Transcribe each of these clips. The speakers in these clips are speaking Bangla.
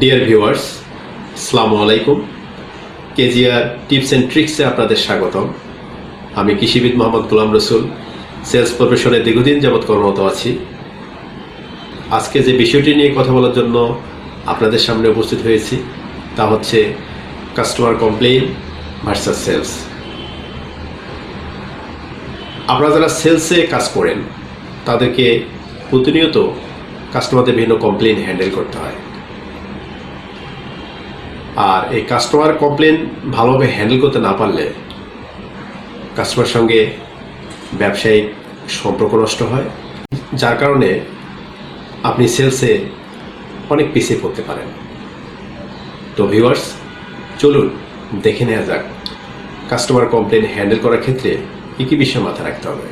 ডিয়ার ভিউয়ার্স, আসসালামু আলাইকুম। কেজিআর টিপস অ্যান্ড ট্রিক্সে আপনাদের স্বাগতম। আমি কৃষিবিদ মোহাম্মদ গোলাম রসুল, সেলস প্রফেশনে দীর্ঘদিন যাবৎ কর্মরত আছি। আজকে যে বিষয়টি নিয়ে কথা বলার জন্য আপনাদের সামনে উপস্থিত হয়েছি তা হচ্ছে কাস্টমার কমপ্লেইন ভার্সাস সেলস। আপনারা যারা সেলসে কাজ করেন তাদেরকে প্রতিনিয়ত কাস্টমারদের বিভিন্ন কমপ্লেইন হ্যান্ডেল করতে হয়। আর এই কাস্টমার কমপ্লেন ভালোভাবে হ্যান্ডেল করতে না পারলে কাস্টমার সঙ্গে ব্যবসায়িক সম্পর্ক নষ্ট হয়, যার কারণে আপনি সেলসে অনেক পিছিয়ে পড়তে পারেন। তো ভিউয়ার্স, চলুন দেখে নেওয়া যাক কাস্টমার কমপ্লেন হ্যান্ডেল করার ক্ষেত্রে কী কী বিষয় মাথায় রাখতে হবে।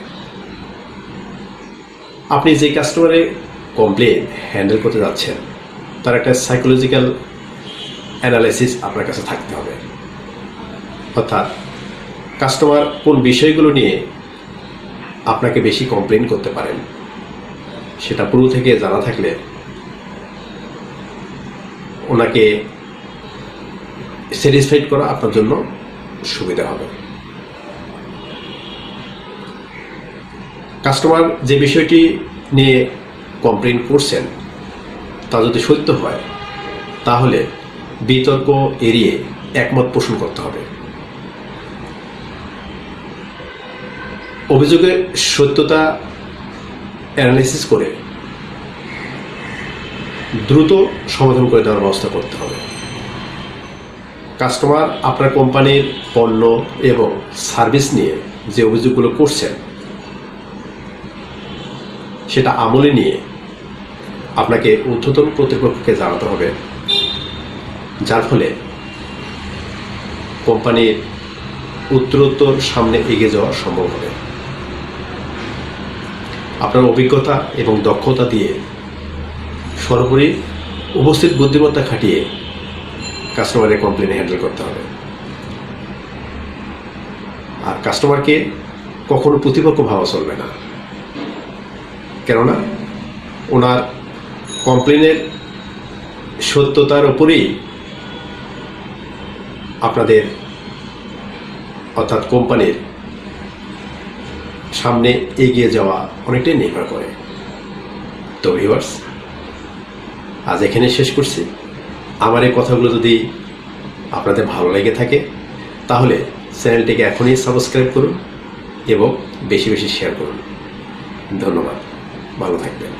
আপনি যে কাস্টমারের কমপ্লেন হ্যান্ডেল করতে যাচ্ছেন তার একটা সাইকোলজিক্যাল অ্যানালাইসিস আপনার কাছে থাকতে হবে। অর্থাৎ কাস্টমার কোন বিষয়গুলো নিয়ে আপনাকে বেশি কমপ্লেন করতে পারেন সেটা পুরো থেকে জানা থাকলে ওনাকে স্যাটিসফাইড করা আপনার জন্য সুবিধা হবে। কাস্টমার যে বিষয়টি নিয়ে কমপ্লেন করছেন তা যদি সত্য হয় তাহলে বিতর্ক এড়িয়ে একমত পোষণ করতে হবে। অভিযোগের সত্যতা অ্যানালাইসিস করে দ্রুত সমাধান করে দেওয়ার ব্যবস্থা করতে হবে। কাস্টমার আপনার কোম্পানির পণ্য এবং সার্ভিস নিয়ে যে অভিযোগগুলো করছেন সেটা আমলে নিয়ে আপনাকে ঊর্ধ্বতন কর্তৃপক্ষকে জানাতে হবে, যার ফলে কোম্পানির উত্তরোত্তর সামনে এগিয়ে যাওয়া সম্ভব হবে। আপনার অভিজ্ঞতা এবং দক্ষতা দিয়ে সর্বোপরি উপস্থিত বুদ্ধিমত্তা খাটিয়ে কাস্টমারের কমপ্লেন হ্যান্ডেল করতে হবে। আর কাস্টমারকে কখনো প্রতিপক্ষ ভাবা চলবে না, কেননা ওনার কমপ্লেনের সত্যতার উপরেই আপনাদের অর্থাৎ কোম্পানির সামনে এগিয়ে যাওয়া অনেকটাই নির্ভর করে। তো ভিউয়ার্স, আজ এখানে শেষ করছি। আমার এই কথাগুলো যদি আপনাদের ভালো লেগে থাকে তাহলে চ্যানেলটিকে এখনই সাবস্ক্রাইব করুন এবং বেশি বেশি শেয়ার করুন। ধন্যবাদ, ভালো থাকবেন।